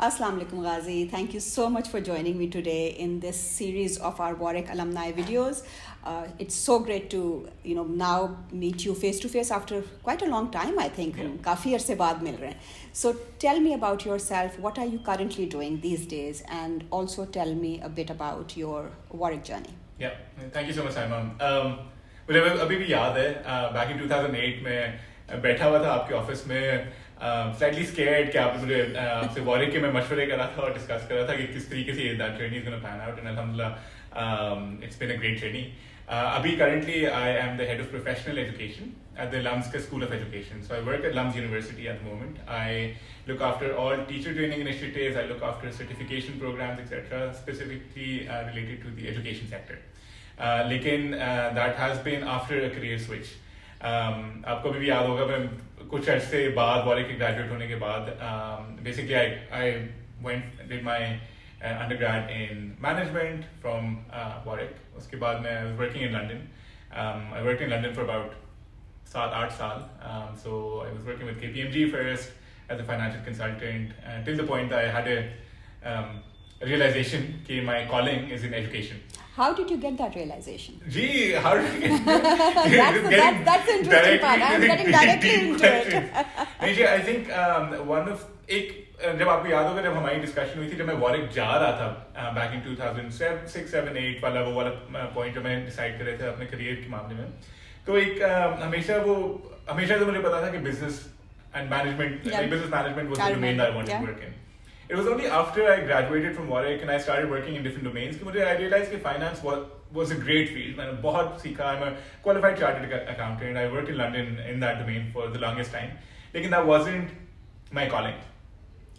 Assalamu alaikum, Ghazi. Thank you so much for joining me today in this series of our Warrick alumni videos. It's so great to now meet you face to face after quite a long time. I think काफी अरसे बाद मिल रहे हैं. So tell me about yourself. What are you currently doing these days, and also tell me a bit about your Warwick journey. Yeah, thank you so much, Saima. मुझे अभी भी याद है back in 2008 में बैठा हुआ था आपके ऑफिस में slightly scared कि आपने मुझे आपसे Warwick के मैं मशवरे कर रहा था और डिस्कस कर रहा था कि किस तरीके से that journey is going to pan out, and alhamdulillah it's been a great journey. Abhi currently I am the head of professional education at the LUMS School of Education. So I work at LUMS University at the moment. I look after all teacher training initiatives, I look after certification programs, etc., specifically related to the education sector. Lekin that has been after a career switch. आपको भी याद होगा मैं कुछ अर्से बाद Warwick के graduate होने के बाद basically I did my undergrad in management from Warwick. उसके बाद मैं I was working in London. I worked in London for about 7-8 साल. So I was working with KPMG first as a financial consultant till the point that I had a realization that my calling is in education. How did you get that realization? Gee, how did I get that's the interesting part. I'm getting directly into it. नहीं, I think one of जब आपको याद होगा जब हमारी discussion हुई थी जब मैं Warwick जा रहा था बैक इन 2006, 7, 8 वाला पॉइंट जो मैं डिसाइड कर रहे थे अपने करियर के मामले में, तो एक हमेशा तो मुझे पता था कि business management was the domain that I wanted to work in. It was only after I graduated from Warwick and I started working in different domains कि I realized that finance was a great field. मैंने बहुत सीखा. I'm a qualified chartered accountant. I worked in London in that domain for the longest time. लेकिन that wasn't my calling.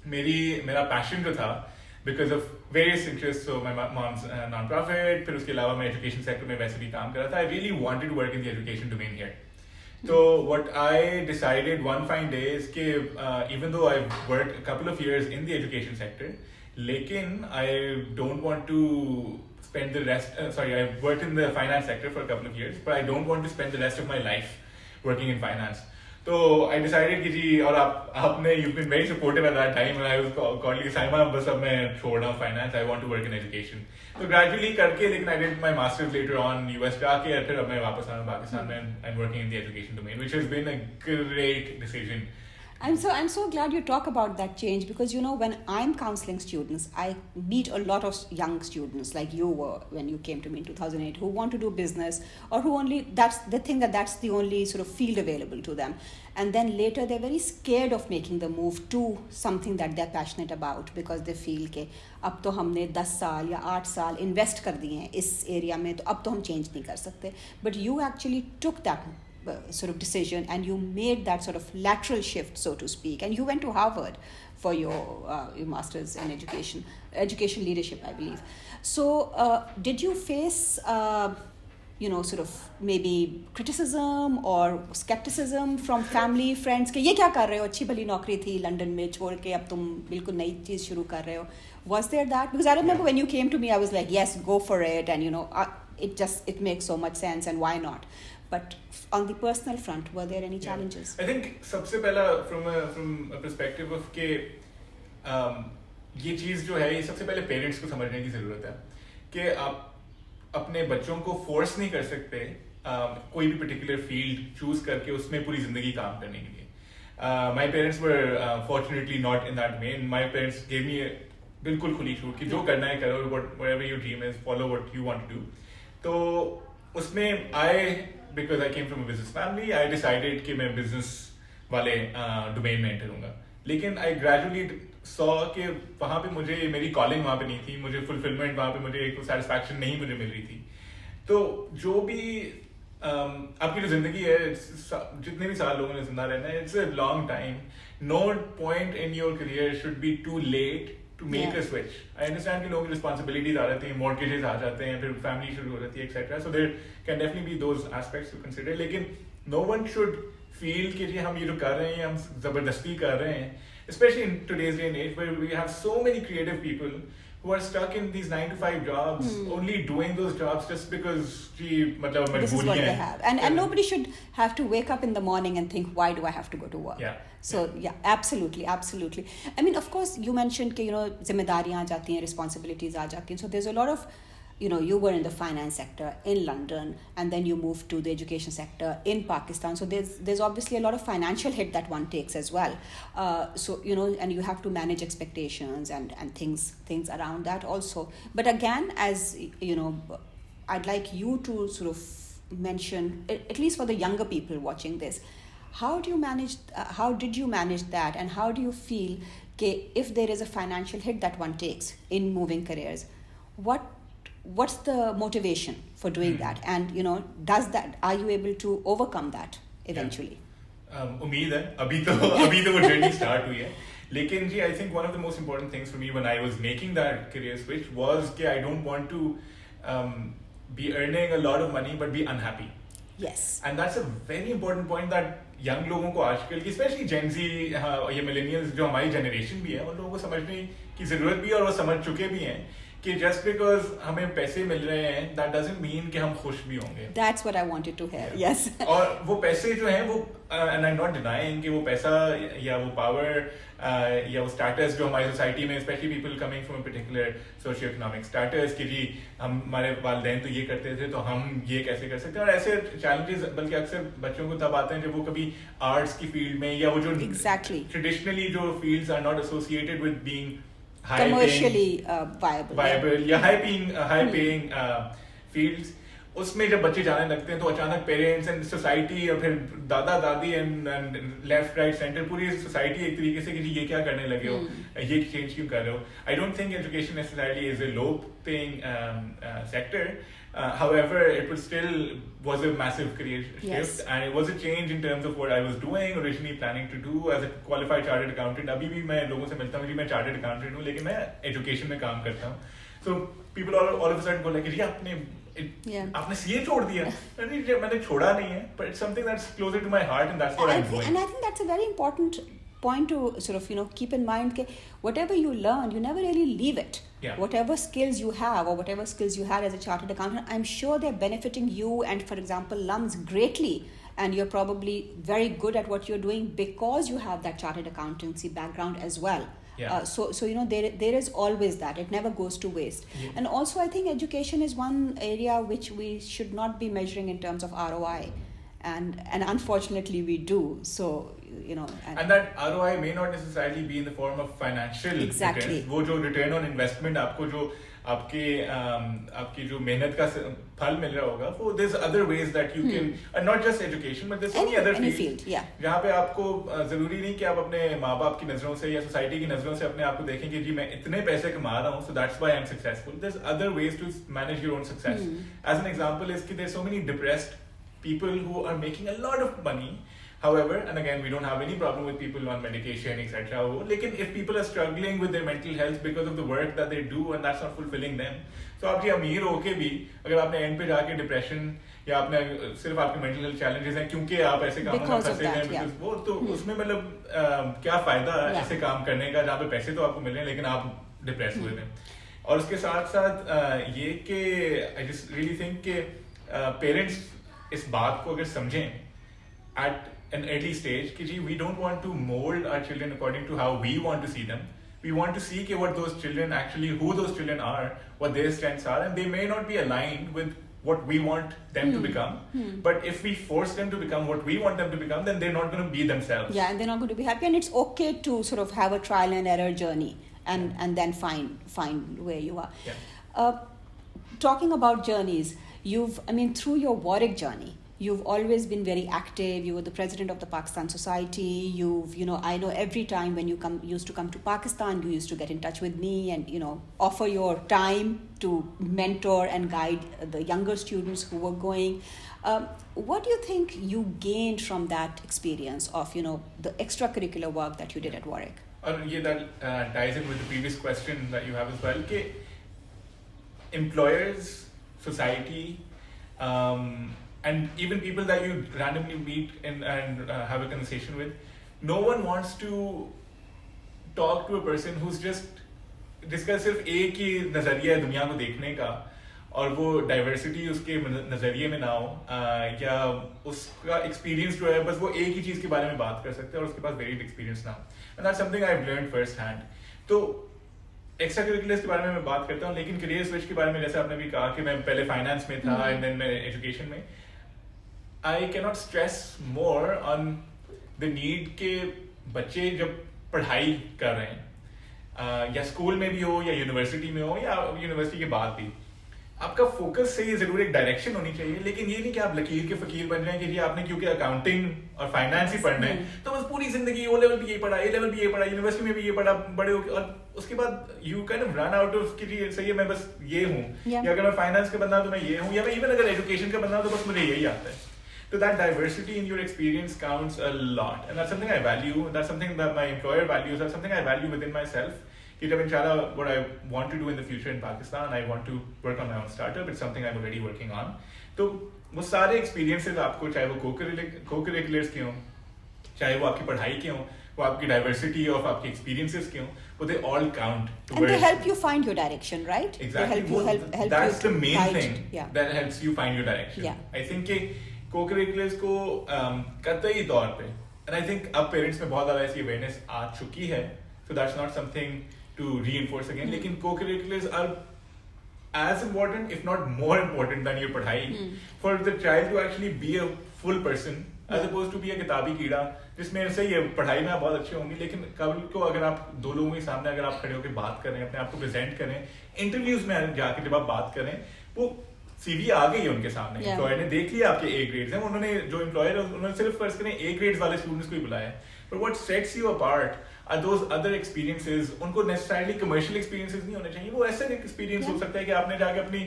मेरा passion जो था because of various interests. So my mom's non-profit. फिर उसके अलावा मैं education sector में वैसे भी काम कर रहा था. I really wanted to work in the education domain here. So what I decided one fine day is that even though I've worked a couple of years in the education sector, lekin I don't want to spend the rest. I've worked in the finance sector for a couple of years, but I don't want to spend the rest of my life working in finance. So I decided कि जी और you've been very supportive at that time, and I was calling Saima बस अब मैं छोड़ रहा हूँ finance. I want to work in education. So gradually करके लेकिन I did my masters later on US जाके और फिर अब मैं वापस आया पाकिस्तान में and working in the education domain, which has been a great decision. I'm so glad you talk about that change because when I'm counseling students, I meet a lot of young students like you were when you came to me in 2008 who want to do business or who they think that that's the only sort of field available to them, and then later they're very scared of making the move to something that they're passionate about because they feel कि अब तो हमने 10 साल या 8 साल invest कर दिए हैं इस area में तो अब तो हम change नहीं कर सकते. But you actually took that sort of decision and you made that sort of lateral shift, so to speak, and you went to Harvard for your master's in education leadership, I believe. So did you face sort of maybe criticism or skepticism from family, friends कि ये क्या कर रहे हो, अच्छी भली नौकरी थी लंदन में छोड़ के अब तुम बिल्कुल नई चीज़ शुरू कर रहे हो? Was there that? Because I remember when you came to me I was like, yes, go for it, and it makes so much sense and why not? But on the personal front, were there any challenges? I think सबसे पहला from a perspective of कि ये चीज़ जो है ये सबसे पहले parents को समझने की ज़रूरत है कि आप अपने बच्चों को फोर्स नहीं कर सकते कोई भी पर्टिकुलर फील्ड चूज करके उसमें पूरी ज़िंदगी काम करने के लिए. My parents were fortunately not in that domain. My parents gave me बिल्कुल खुली छूट कि जो करना है करो, whatever your dream is, follow what you want to do. तो उसमें because I came from a business family, I decided कि मैं business वाले domain में enter होऊंगा. लेकिन I gradually saw कि वहाँ पे मुझे मेरी calling वहाँ पे नहीं थी, मुझे fulfillment वहाँ पे मुझे एक satisfaction नहीं मुझे मिल रही थी. तो जो भी आपकी जो जिंदगी है जितने भी साल लोगों ने जिंदा रहना है, it's a long time. No point in your career should be too late to make a switch. I understand कि लोगों की responsibilities आ जाती हैं, mortgages आ जाते हैं, फिर family शुरू हो जाती है, etc. So there can definitely be those aspects to consider. लेकिन no one should feel कि हम ये जो कर रहे हैं हम जबरदस्ती कर रहे हैं, especially in today's day and age where we have so many creative people who are stuck in these 9 to 5 jobs, only doing those jobs just because this is what they have. And nobody should have to wake up in the morning and think, why do I have to go to work? Yeah. So yeah, absolutely. I mean, of course, you mentioned कि जिम्मेदारियां आ जाती हैं, responsibilities आ जाती हैं. So there's a lot of, you were in the finance sector in London, and then you moved to the education sector in Pakistan. So there's obviously a lot of financial hit that one takes as well. So and you have to manage expectations and things around that also. But again, as I'd like you to sort of mention, at least for the younger people watching this, how did you manage that, and how do you feel if there is a financial hit that one takes in moving careers, what's the motivation for doing that, and are you able to overcome that eventually? उम्मीद है अभी तो वो journey start हुई है, लेकिन जी I think one of the most important things for me when I was making that career switch was कि I don't want to be earning a lot of money but be unhappy. Yes. And that's a very important point that young लोगों को आजकल की especially Gen Z ये millennials जो हमारी generation भी है, उन लोगों को समझने की ज़रूरत भी है और वो समझ चुके भी हैं कि just because हमें पैसे मिल रहे हैं that doesn't mean कि हम खुश भी होंगे. That's what I wanted to hear. Yes. और वो पैसे जो हैं वो and I'm not denying कि वो पैसा या वो power या वो status जो हमारी society में especially people coming from a particular socio-economic status कि जी हमारे वालिदैन तो ये करते थे तो हम ये कैसे कर सकते हैं, और ऐसे challenges बल्कि अक्सर बच्चों को तब आते हैं जब वो कभी arts की field में या वो जो traditionally जो fields are not associated with being commercially viable या high paying fields, उसमें जब बच्चे जाने लगते हैं तो अचानक पेरेंट्स एंड सोसाइटी और फिर दादा दादी एंड लेफ्ट राइट सेंटर पूरी सोसाइटी एक तरीके से कि जी ये क्या करने लगे हो, ये चेंज क्यों कर रहे हो. I don't think education necessarily is a low paying sector. However, it was still was a massive career shift, and it was a change in terms of what I was doing, originally planning to do as a qualified chartered accountant. अभी भी मैं लोगों से मिलता हूँ जी मैं chartered accountant हूँ लेकिन मैं education में काम करता हूँ. So people all of a sudden go like जी आपने CA छोड़ दिया. मैंने छोड़ा नहीं है, but it's something that's closer to my heart and that's what I'm doing. And I think that's a very important point to sort of keep in mind that whatever you learn, you never really leave it. Yeah. Whatever skills you have or whatever skills you had as a chartered accountant, I'm sure they're benefiting you and, for example, LUMS greatly, and you're probably very good at what you're doing because you have that chartered accountancy background as well. Yeah. So there is always that. It never goes to waste. Yeah. And also I think education is one area which we should not be measuring in terms of ROI. And unfortunately we do. So and that ROI may not necessarily be in the form of financial returns. वो जो return on investment आपको जो आपकी जो मेहनत का फल मिल रहा होगा, वो there's other ways that you can, and not just education but there's so many other fields जहाँ पे आपको जरूरी नहीं कि आप अपने माँ बाप की नजरों से या सोसाइटी की नजरों से अपने आप को देखें कि जी मैं इतने पैसे कमा रहा हूँ so that's why I'm successful. There's other ways to manage your own success. As an example is कि there's so many depressed people who are making a lot of money. However, and again, we don't have any problem with people on medication, etc. Lekin if people are struggling with their mental health because of the work that they do and that's not fulfilling them, so आप जी अमीर होके भी अगर आपने end पे जाके depression या आपने सिर्फ आपके mental health challenges हैं क्योंकि आप ऐसे कामों में फंसे हैं because वो तो उसमें मतलब क्या फायदा ऐसे काम करने का जहाँ पे पैसे तो आपको मिल रहे हैं लेकिन आप depressed हुए हैं. और उसके साथ साथ ये कि I just really think कि parents इस बात को अगर समझें at an early stage कि जी we don't want to mold our children according to how we want to see them. We want to see what those children actually, who those children are, what their strengths are, and they may not be aligned with what we want them to become. But if we force them to become what we want them to become, then they're not going to be themselves. Yeah, and they're not going to be happy, and it's okay to sort of have a trial and error journey and then find where you are. Yeah. Talking about journeys, through your Warwick journey, you've always been very active. You were the president of the Pakistan Society. I know every time when you used to come to Pakistan, you used to get in touch with me and, offer your time to mentor and guide the younger students who were going. What do you think you gained from that experience of, the extracurricular work that you did at Warwick? That ties in with the previous question that you have as well. Okay, employers, society, and even people that you randomly meet and have a conversation with, no one wants to talk to a person who's just जिसका सिर्फ एक ही नजरिया है दुनिया को देखने का और वो डाइवर्सिटी उसके नजरिए में ना हो या उसका एक्सपीरियंस जो है बस वो एक ही चीज के बारे में बात कर सकते हैं और उसके पास वेरिड एक्सपीरियंस ना हो, and that's something I have learned first hand. तो एक्स्ट्रा करिकुलर्स के बारे में मैं बात करता हूँ, लेकिन करियर स्विच के बारे में जैसे आपने भी कहा कि मैं पहले फाइनेंस में था एंड देन मैं एजुकेशन में, I can not stress more on the need के बच्चे जब पढ़ाई कर रहे हैं या स्कूल में भी हो या यूनिवर्सिटी में हो या यूनिवर्सिटी के बाद भी, आपका फोकस से ये जरूर एक डायरेक्शन होनी चाहिए, लेकिन ये नहीं कि आप लकीर के फकीर बन जाएं कि जी आपने क्योंकि अकाउंटिंग और फाइनेंस ही पढ़ना है तो बस पूरी जिंदगी ओ लेवल भी ये पढ़ा, ए लेवल भी ये पढ़ा, यूनिवर्सिटी में भी ये पढ़ा, बड़े होके और उसके बाद you kind of run out of कि जी सही है मैं बस ये हूँ, या अगर मैं फाइनेंस का बंदा हूं तो मैं ये हूँ, या मैं इवन अगर एजुकेशन का बंदा हूं तो बस मुझे यही आता है. So that diversity in your experience counts a lot, and that's something I value. That's something that my employer values. That's something I value within myself. Inshallah, what I want to do in the future in Pakistan, I want to work on my own startup. It's something I'm already working on. So वो सारे experiences आपको चाहे वो co-curriculars के हों, चाहे वो आपकी पढ़ाई के हों, वो आपकी diversity of आपके experiences के हों, वो they all count. And they help you find your direction, right? Exactly. They help that's you the main guide. thing that helps you find your direction. Yeah. I think co-curriculars को कतई तौर पे, and I think अब parents में बहुत ज़्यादा ऐसी awareness आ चुकी है, so that's not something to reinforce again. लेकिन co-curriculars are as important, if not more important than your पढ़ाई, for the child to actually be a full person, as opposed to be a किताबी कीड़ा, जिसमें सही है पढ़ाई में आप बहुत अच्छे होंगे, लेकिन कल को अगर आप दो लोगों के सामने अगर आप खड़े होकर बात करें, अपने आप को प्रेजेंट करें, इंटरव्यूज में जाके जब आप बात करें, वो सीवी आ गई है उनके सामने, एम्प्लॉयर ने देख लिया आपके ए ग्रेड्स हैं, उन्होंने जो एम्प्लॉयर है उन्होंने सिर्फ फर्ज करें ए ग्रेड्स वाले स्टूडेंट्स को ही बुलाया है, but what sets you apart are those other experiences. उनको नेसेसरली कमर्शियल एक्सपीरियंसेस नहीं होने चाहिए, वो ऐसा एक्सपीरियंस हो सकता है कि आपने जाके अपनी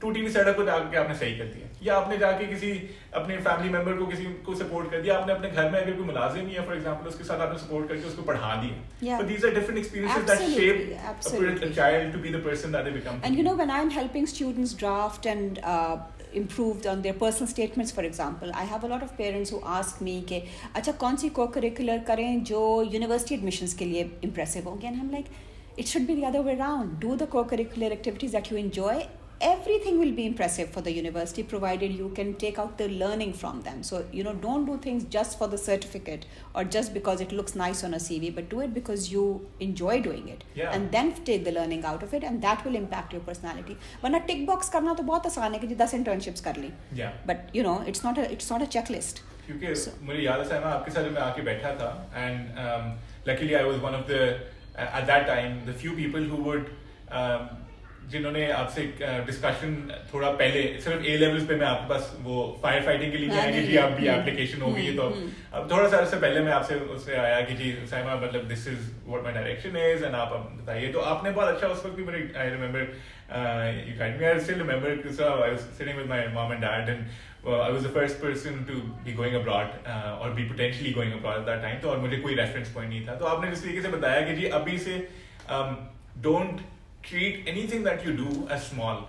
टूटी हुई सड़क को जाके आपने सही कर दिया, या आपने जाके किसी अपने फैमिली मेंबर को किसी को सपोर्ट कर दिया, आपने अपने घर में अगर कोई मुलाजिम ही है फॉर एग्जांपल उसके साथ आपने सपोर्ट करके उसको पढ़ा दिया. So these are different experiences that shape a child to be the person that they become. And you know, when I'm helping students draft and improved on their personal statements, for example, I have a lot of parents who ask me कि अच्छा कौन सी co-curricular करें जो university admissions के लिए impressive होंगे, and I'm like, it should be the other way around. Do the co-curricular activities that you enjoy. Everything will be impressive for the university provided you can take out the learning from them. So, you know, don't do things just for the certificate or just because it looks nice on a CV, but do it because you enjoy doing it. Yeah. And then take the learning out of it, and that will impact your personality. वरना tick box करना तो बहुत आसान है कि 10 internships कर ली. Yeah. But you know, it's not a checklist. क्योंकि मुझे याद है साइमा आपके साथ जब मैं आके बैठा था, and luckily I was one of the at that time the few people who would जिन्होंने आपसे डिस्कशन थोड़ा पहले सिर्फ ए लेवल्स पे मैं आपके पास वो फायर फाइटिंग के लिए आया कि जी आप भी एप्लीकेशन हो गई है, तो अब थोड़ा सा उससे पहले मैं आपसे उससे आया कि जी साइमा मतलब this is what my direction is and आप बताइए. तो आपने बहुत अच्छा उस वक्त भी मुझे I remember you guide me, I still remember because I was sitting with my mom and dad and I was the first person to be going abroad or be potentially going abroad at that time, तो और मुझे कोई reference point नहीं था. तो आपने जिस तरीके से बताया कि जी अभी से don't treat anything that you do as small.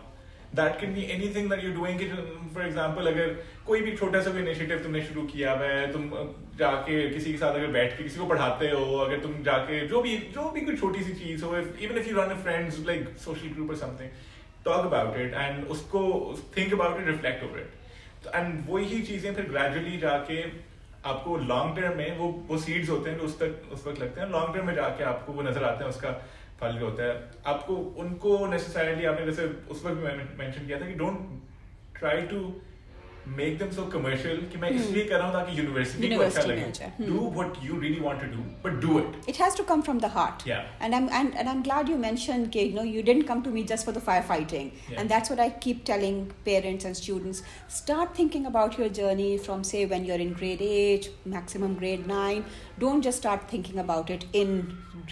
That can be anything that you're doing. For example, अगर कोई भी छोटा सा इनिशिएटिव तुमने शुरू किया है, तुम जाके किसी के साथ अगर बैठ के किसी को पढ़ाते हो, अगर तुम जाके जो भी कोई छोटी सी चीज हो, even if you run a friends like social group or something, talk about it and उसको think about it, reflect over it. And वही चीजें फिर gradually जाके आपको लॉन्ग टर्म में वो सीड्स होते हैं जो उस वक्त लगते हैं, लॉन्ग टर्म में जाके आपको वो नजर आते हैं, उसका फल जो होता है आपको उनको नेसेसरली. आपने जैसे उस वक्त भी मेंशन किया था कि don't try to make them so commercial कि मैं इसलिए कर रहा हूँ ताकि यूनिवर्सिटी को अच्छा लगे. Do what you really want to do, but do it. It has to come from the heart. Yeah. And I'm glad you mentioned कि you know you didn't come to me just for the firefighting. Yeah. And that's what I keep telling parents and students. Start thinking about your journey from say when you're in grade 8, maximum grade 9. Don't just start thinking about it in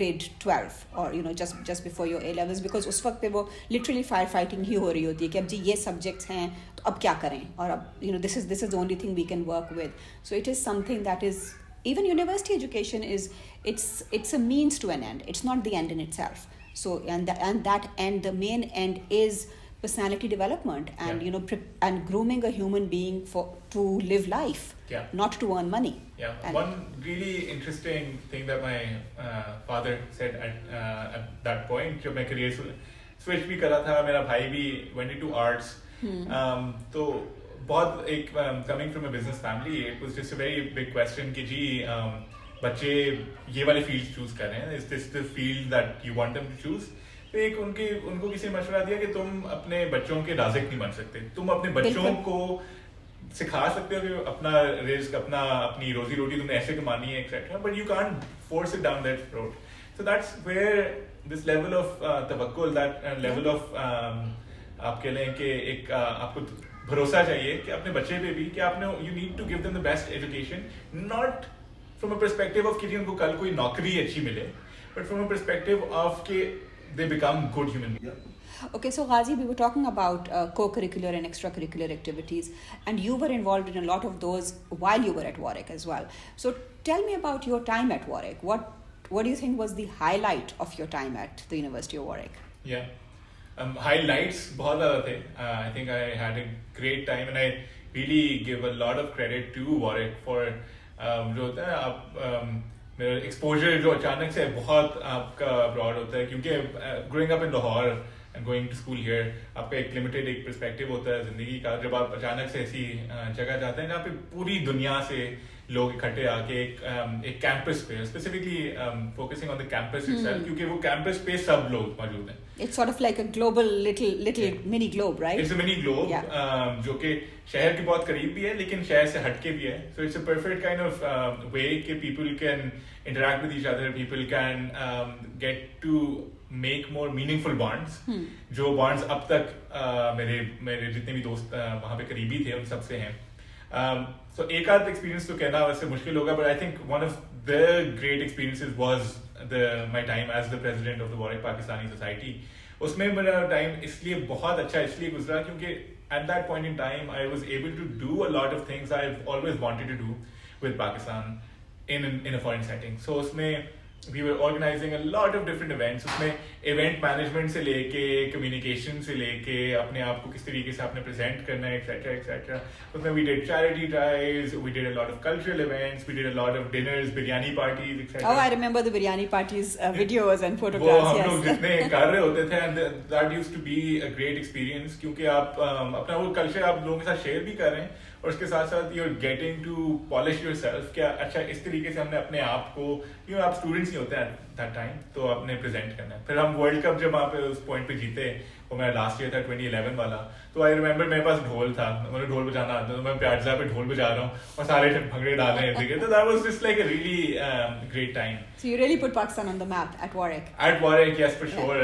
grade 12 or you know just before your A levels, because उस वक्त पे वो literally firefighting ही हो रही होती है कि अब जी ये subjects हैं तो अब क्या करें, और अब you know this is the only thing we can work with. So it is something that is, even university education is, it's a means to an end. It's not the end in itself. So and that end, the main end is personality development and and grooming a human being to live life, not to earn money. And one really interesting thing that my father said at that point, जब मैं career switch भी करा था, मेरा भाई भी went into arts, तो बहुत एक coming from a business family, it was just a very big question कि जी बच्चे ये वाले fields choose कर रहे हैं, is this the field that you want them to choose? तो एक उनको किसी ने मशवरा दिया कि तुम अपने बच्चों के राज़िक नहीं बन सकते, तुम अपने बच्चों को सिखा सकते हो कि अपना रिस्क, अपनी रोजी रोटी तुमने ऐसे कमानी है etcetera, but you can't force it down that throat. So that's where this level of तवक्कुल, दैट लेवल ऑफ आप कह लें कि एक आपको भरोसा चाहिए कि अपने बच्चे पे भी कि आपने you need to give them the best education, not from a perspective of कि उनको कल कोई नौकरी अच्छी मिले, but from a perspective of कि they become good human beings. Okay, so Ghazi, we were talking about co-curricular and extracurricular activities, and you were involved in a lot of those while you were at Warwick as well. So tell me about your time at Warwick. What do you think was the highlight of your time at the University of Warwick? Highlights बहुत ज़्यादा थे. I think I had a great time, and I really give a lot of credit to Warwick for जो होता है आप मेरा exposure जो अचानक से बहुत आपका ब्रॉड होता है, क्योंकि growing up in Lahore and going to school here आपका एक लिमिटेड एक पर्सपेक्टिव होता है जिंदगी का. जब आप अचानक से ऐसी जगह जाते हैं जहाँ पे पूरी दुनिया से लोग इकट्ठे आके एक कैंपस पे, specifically focusing on the campus itself, क्योंकि वो कैंपस पे सब लोग मौजूद हैं. It's sort of like a global little mini globe, right? It's a mini globe, जो कि शहर के बहुत करीब भी है लेकिन शहर से हटके भी है. So it's a perfect kind of way कि people can interact with each other, people can get to make more meaningful bonds. जो bonds अब तक मेरे जितने भी दोस्त वहाँ पे करीबी थे उन सब से हैं. So एक आध experience तो कहना वैसे मुश्किल होगा, but I think one of the great experiences was my time as the president of the Warrick Pakistani Society. उसमें मेरा टाइम इसलिए बहुत अच्छा इसलिए गुजरा क्योंकि at that point in time I was able to do a lot of things I've always wanted to do with Pakistan in a foreign setting. So उसमें we were organizing a lot of different events. उसमें event management से लेके communication से लेके अपने आप को किस तरीके से आपने present करना है etc etc. उसमें we did charity drives, we did a lot of cultural events, we did a lot of dinners, biryani parties etc. Oh, I remember the biryani parties videos and photographs. वो हम लोग जितने कर रहे होते थे, and that used to be a great experience क्योंकि आप अपना वो culture आप लोगों के साथ share भी कर रहे हैं और उसके साथ साथ you're getting to polish yourself क्या अच्छा इस तरीके से हमने अपने आप को आप स्टूडेंट्स नहीं होते हैं that time तो आपने प्रेजेंट करना है. फिर हम वर्ल्ड कप जब वहाँ पे उस पॉइंट पे जीते, वो मेरा लास्ट ईयर था 2011 वाला, तो आई रिमेम्बर मेरे पास ढोल था, मुझे ढोल बजाना आता तो मैं प्याजा पे ढोल बजा रहा हूँ और सारे भंगड़े डाल रहे हैं, तो that was just like a really great time. So you really put Pakistan on the map at Warwick. At Warwick, yes, for sure.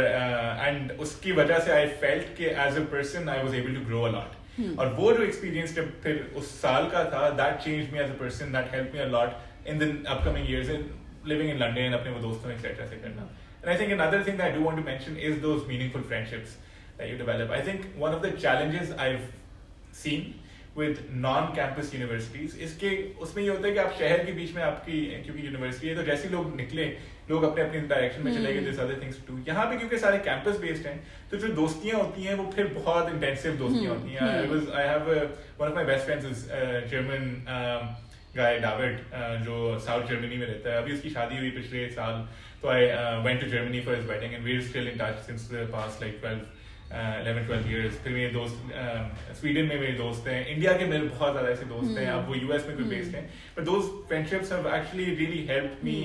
And उसकी वजह से I felt कि as a person I was able to grow a lot. और वो जो experience जब फिर उस साल का था, that changed me as a person, that helped me a lot in the upcoming years in living in London, अपने वो दोस्तों etc से करना. And I think another thing that I do want to mention is those meaningful friendships that you develop. I think one of the challenges I've seen with non-campus universities is कि उसमें ये होता है कि आप शहर के बीच में आपकी क्योंकि यूनिवर्सिटी है तो जैसे लोग निकले लोग अपने अपने डायरेक्शन में चले गए, there's other things to do. यहाँ पे क्योंकि सारे कैंपस बेस्ड हैं तो जो दोस्तियाँ होती हैं वो फिर बहुत इंटेंसिव दोस्तियाँ होती हैं. I have one of my best friends is German guy David जो साउथ जर्मनी में रहता है. अभी उसकी शादी हुई पिछले साल, तो I went to Germany for his wedding and we're still in touch since the past like 11-12 years. फिर मेरे दोस्त स्वीडन में मेरे दोस्त हैं, इंडिया के मेरे बहुत ज़्यादा ऐसे दोस्त हैं, अब वो यूएस में भी बेस्ड हैं, but those friendships have actually really helped me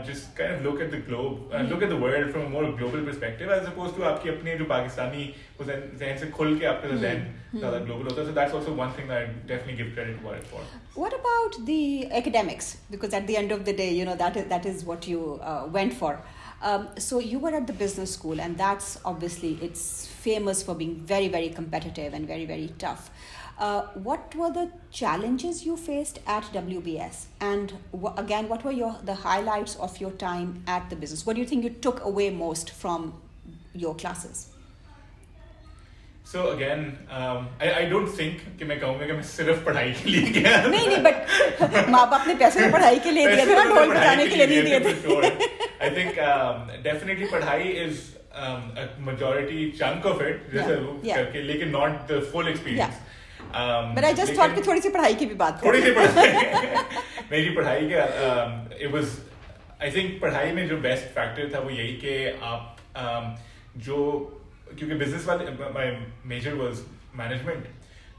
just kind of look at the globe, look at the world from a more global perspective as opposed to आपकी अपने जो पाकिस्तानी वो ज़हन से खुल के आपका ज़हन ज़्यादा global होता है. So that's also one thing that I definitely give credit to Warwick for. What about the academics? Because at the end of the day, you know, that is what you went for. So you were at the business school, and that's obviously it's famous for being very, very competitive and very, very tough. What were the challenges you faced at WBS? And again, what were the highlights of your time at the business? What do you think you took away most from your classes? So again, I don't think कि मैं कहूँगा कि मैं सिर्फ पढ़ाई के लिए गया. नहीं, but माँ बाप ने पैसे पढ़ाई के लिए दिए थे ना, ढोल बजाने के लिए नहीं दिए थे. I think definitely पढ़ाई is a majority chunk of it, जैसे वो करके, लेकिन not the full experience. But I just thought कि थोड़ी सी पढ़ाई की भी बात करें. थोड़ी सी पढ़ाई मेरी पढ़ाई के it was I think पढ़ाई में जो best factor था वो यही कि आप जो क्योंकि business वाले my major was management,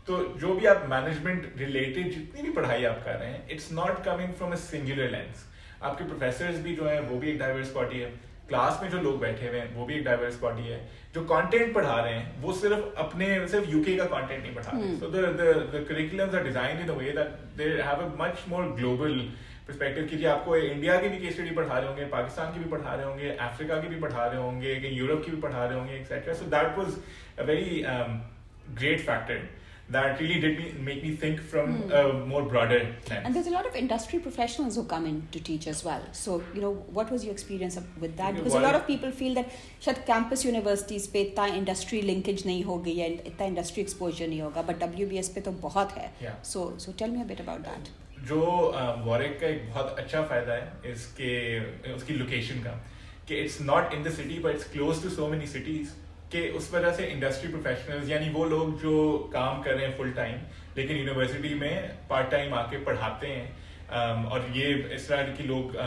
तो जो भी आप मैनेजमेंट रिलेटेड जितनी भी पढ़ाई आप कर रहे हैं, it's not coming from a singular lens. आपके प्रोफेसर्स भी जो हैं वो भी एक डाइवर्स बॉडी है, क्लास में जो लोग बैठे हुए हैं वो भी एक डाइवर्स बॉडी है, जो कंटेंट पढ़ा रहे हैं वो सिर्फ यूके का कंटेंट नहीं पढ़ा रहे. So the curriculums are designed in a way that they have a much more global perspective, क्योंकि आपको इंडिया की भी केस स्टडी पढ़ा रहे होंगे, पाकिस्तान की भी पढ़ा रहे होंगे, अफ्रीका की भी पढ़ा रहे होंगे, यूरोप की भी पढ़ा रहे होंगे, etcetera. So that was a very great factor that really did make me think from a more broader lens. And there's a lot of industry professionals who come in to teach as well. So, what was your experience with that? Because a lot of people feel that शायद campus universities पे इतना industry linkage नहीं हो गई है, इतना industry exposure नहीं होगा, but WBS पे तो बहुत है. Yeah. So tell me a bit about that. जो Warwick का एक बहुत अच्छा फायदा है उसकी लोकेशन का, कि it's not in the city but it's close to so many cities, कि उस वजह से इंडस्ट्री प्रोफेशनल्स यानी वो लोग जो काम कर रहे हैं फुल टाइम लेकिन यूनिवर्सिटी में पार्ट टाइम आके पढ़ाते हैं, और ये इस तरह के लोग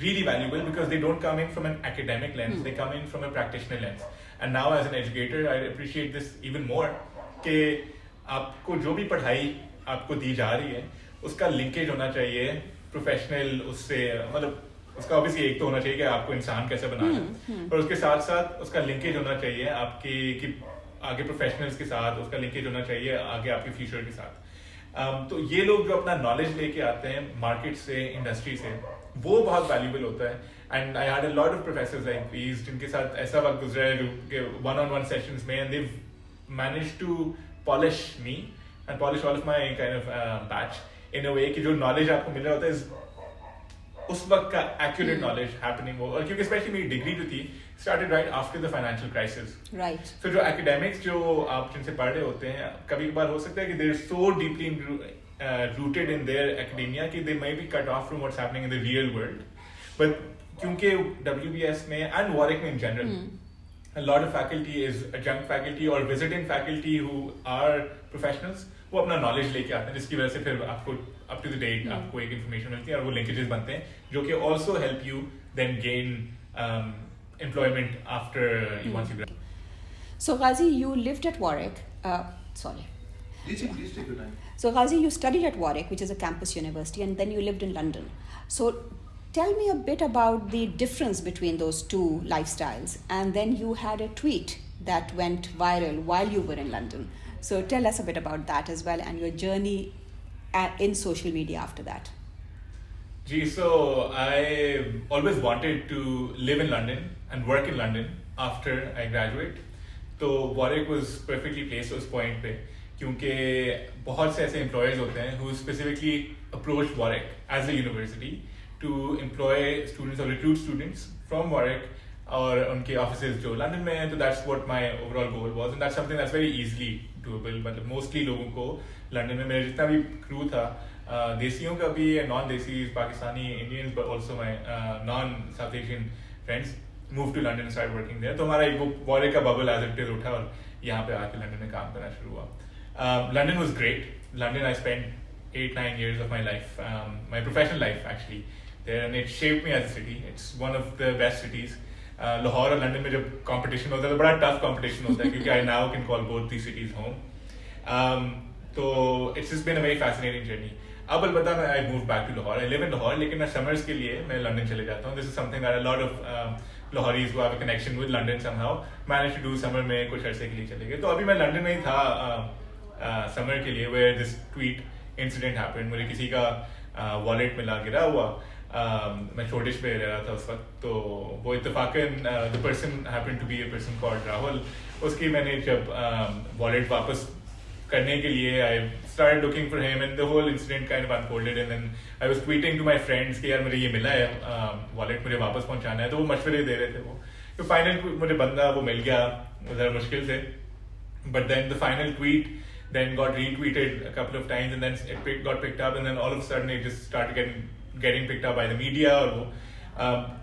really valuable because they don't come in from an academic lens, they come in from a practitioner lens. And now as an educator I appreciate this even more, कि आपको जो भी पढ़ाई आपको दी जा रही है उसका लिंकेज होना चाहिए प्रोफेशनल उससे, मतलब उसका ऑब्वियसली एक तो होना चाहिए कि आपको इंसान कैसे बनाना है, और उसके साथ साथ उसका लिंकेज होना चाहिए आपके कि आगे प्रोफेशनल्स के साथ, उसका लिंकेज होना चाहिए आगे आपके फ्यूचर के साथ. तो ये लोग जो अपना नॉलेज लेके आते हैं मार्केट से, इंडस्ट्री से, वो बहुत वैल्यूबल होता है. And I had a lot of professors like these जिनके साथ ऐसा वक्त गुजरा है जो one-on-one सेशंस में, and they manage to polish me and polish all of my kind of batch in a way कि जो नॉलेज आपको मिल रहा होता है उस वक्त का एक्यूरेट नॉलेज हैपनिंग हो. और क्योंकि स्पेशली मेरी डिग्री जो थी started right after the financial crisis, right. So जो एकेडमिक्स जो आप जिनसे पढ़ रहे होते हैं, कभी कभार हो सकता है कि they are so deeply rooted in their academia कि they may be cut off from what's happening in the real world. But क्योंकि WBS में and Warwick में in general, a lot of faculty is adjunct faculty or visiting faculty who are professionals, वो अपना knowledge लेके आते हैं जिसकी वजह से फिर आपको अप टू द डेट आपको एक इन्फॉर्मेशन मिलती है और वो लिंकेजेस बनते हैं जो कि also help you then gain employment after you once you graduate. So Ghazi, you lived at Warwick. Sorry. Please take your time. So Ghazi, you studied at Warwick, which is a campus university, and then you lived in London. So tell me a bit about the difference between those two lifestyles. And then you had a tweet that went viral while you were in London. So tell us a bit about that as well and your journey in social media after that. Gee, so I always wanted to live in London and work in London after I graduate. तो Warwick was perfectly placed उस point पे, क्योंकि बहुत से ऐसे employers होते हैं who specifically approached Warwick as a university to employ students or recruit students from Warwick और उनके offices जो लंदन में हैं. तो that's what my overall goal was, and that's something that's very easily doable. मतलब mostly लोगों को London में, मेरा जितना भी crew था, देसियों का भी, non desis, Pakistani, Indians, but also my non-South Asian friends moved to London and started working there. तो हमारा एक वो Warwick का bubble as it is उठा और यहाँ पे आके लंदन में काम करना शुरू हुआ. London was great. London I spent 8-9 years of my life, my professional life actually there, and it shaped me as a city. It's one of the best cities. Lahore और लंदन में जब कंपटीशन होता है तो बड़ा टफ कंपटीशन होता है क्योंकि I now can call both the cities home. तो it's just been a very fascinating journey. अब अलबत्ता मैं I move back to Lahore, I live in Lahore, लेकिन मैं समर्स के लिए मैं लंदन चले जाता हूँ. This is something that a lot of Lahoris who have a connection with London somehow manage to do. Summer में कुछ अरसे के लिए चले गए. तो अभी मैं लंदन में ही था समर के लिए, where this tweet incident happened. मुझे किसी का वॉलेट मिला गिरा हुआ, मैं छोटिश पे रह रहा था उस वक्त, तो वो इत्तेफाकन the person happened to be a person called Rahul. उसकी मैंने जब वॉलेट वापस करने के लिए आई started looking for him and the whole incident kind of unfolded, and then I was tweeting to my friends कि यार मुझे ये मिला है वॉलेट, मुझे वापस पहुंचाना है. तो वो मशवरे दे रहे थे वो. तो फाइनल मुझे बंदा वो मिल गया ज़रा मुश्किल से, but then the final tweet then got retweeted a couple of times and then it got picked up, and then all of a sudden it just started getting picked up by the media. और वो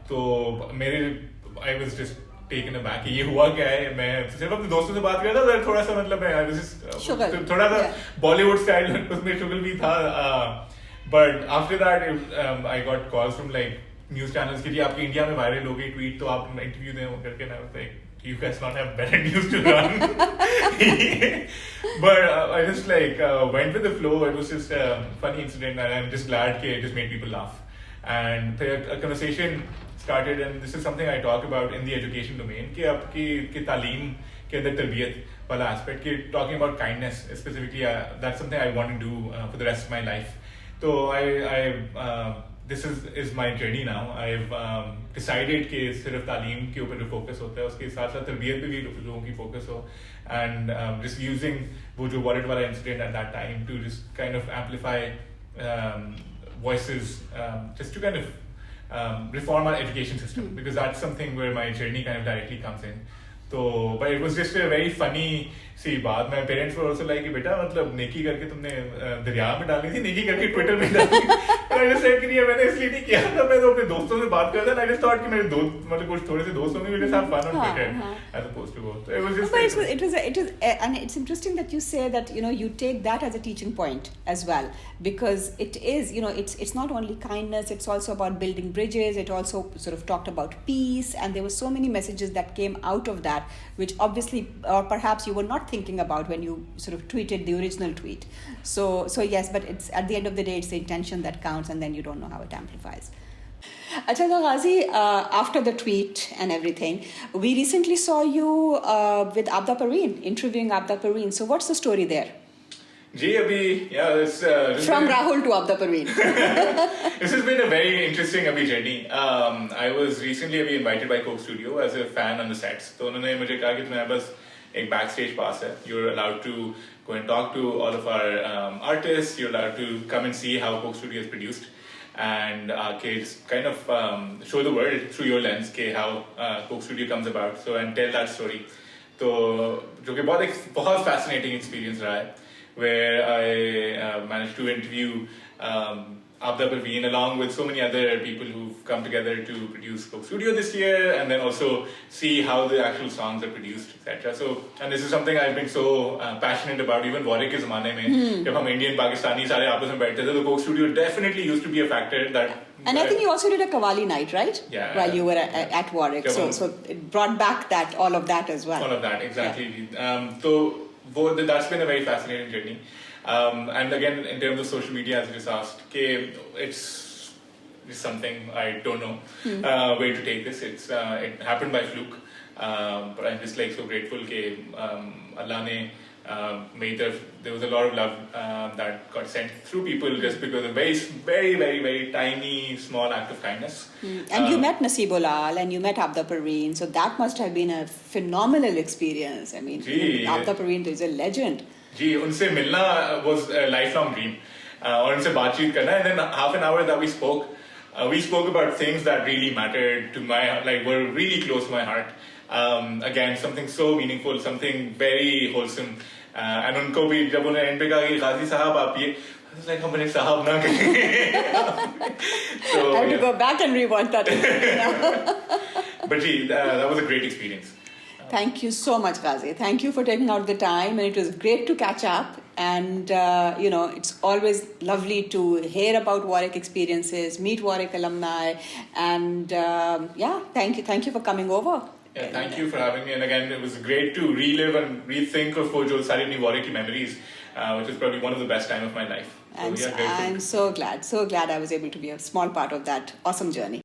तो मेरे I was just taken aback कि ये हुआ क्या है मैं सिर्फ अपने दोस्तों से बात कर रहा था थोड़ा सा मतलब मैं थोड़ा सा बॉलीवुड स्टाइल उसमें शुगल भी था but after that I got calls from like news channels कि जी आपकी इंडिया में वायरल हो गई ट्वीट तो आप इंटरव्यू दें करके ना you guys not have better news to run but I just like went with the flow. It was just a funny incident and I'm just glad that it just made people laugh and a conversation started and this is something I talk about in the education domain कि आपकी तालीम के अंदर तरबियत वाला aspect कि talking about kindness specifically that's something I want to do for the rest of my life. So I this is my journey now. I've decided कि सिर्फ तालीम के ऊपर जो focus होता है उसके साथ साथ तरबियत पे भी लोगों की focus हो and just using वो जो Warrick वाला incident at that time to just kind of amplify voices just to kind of reform our education system because that's something where my journey kind of directly comes in. So, but it was just a very funny सी बात मैं parents were also like कि बेटा मतलब नेकी करके तुमने दरिया में डालनी थी नेकी करके ट्विटर पे डालनी आई जस्ट सेड कि ये मैंने इसलिए नहीं किया था मैं तो अपने दोस्तों से बात करता आई जस्ट थॉट कि मेरे दोस्त मतलब कुछ थोड़े से दोस्त होंगे मेरे साथ fun on Twitter as opposed to go so it was just but it was and it's interesting that you say that you take that as a teaching point as well because it is it's not only kindness it's also about building bridges it also sort of talked about peace and there were so many messages that came out of that which obviously or perhaps you were not thinking about when you sort of tweeted the original tweet so yes but it's at the end of the day it's the intention that counts and then you don't know how it amplifies. Acha so Ghazi, after the tweet and everything we recently saw you with Abda Parveen interviewing Abda Parveen so what's the story there? Ji, abhi, yeah, it's from Rahul to Abda Parveen. This has been a very interesting journey. I was recently invited by Coke Studio as a fan on the sets. So उन्होंने मुझे कहा कि तुम्हारे पास एक backstage pass है. You're allowed to go and talk to all of our artists. You're allowed to come and see how Coke Studio is produced. And just kind of show the world through your lens how Coke Studio comes about. So and tell that story. तो जो कि बहुत fascinating experience रहा है. Where I managed to interview Abda Parveen along with so many other people who've come together to produce Coke Studio this year and then also see how the actual songs are produced, etc. So, and this is something I've been so passionate about even Warrick के ज़माने में जब हम Indian Pakistani सारे आपस में बैठते थे तो Coke Studio definitely used to be a factor that and I think you also did a Qawwali night, right? Yeah. While you were at Warwick. So it brought back all of that as well. All of that, exactly. Yeah. So that's been a very fascinating journey. And again, in terms of social media, as you just asked, it's something I don't know where to take this. It happened by fluke. But I'm just so grateful that Allah ne there was a lot of love that got sent through people just because of a very, very, very, very tiny, small act of kindness. And you met Naseebullah and you met Abda Parveen, so that must have been a phenomenal experience. I mean, Abda Parveen is a legend. जी उनसे मिलना was a lifelong dream और उनसे बातचीत करना and then half an hour that we spoke about things that really mattered to my were really close to my heart. Again, something so meaningful, something very wholesome. And उनको भी जब उन्हें and पे कहा कि गाजी साहब आप ये I was like हमने साहब ना कहें. So I have to go back and rewatch that. But gee, that was a great experience. Thank you so much, Ghazi. Thank you for taking out the time, and it was great to catch up. And it's always lovely to hear about Warrick experiences, meet Warrick alumni, and thank you for coming over. Yeah, thank you for having me. And again, it was great to relive and rethink of jo sari apni Warrick ki memories, which is probably one of the best time of my life. So, I'm so glad I was able to be a small part of that awesome journey.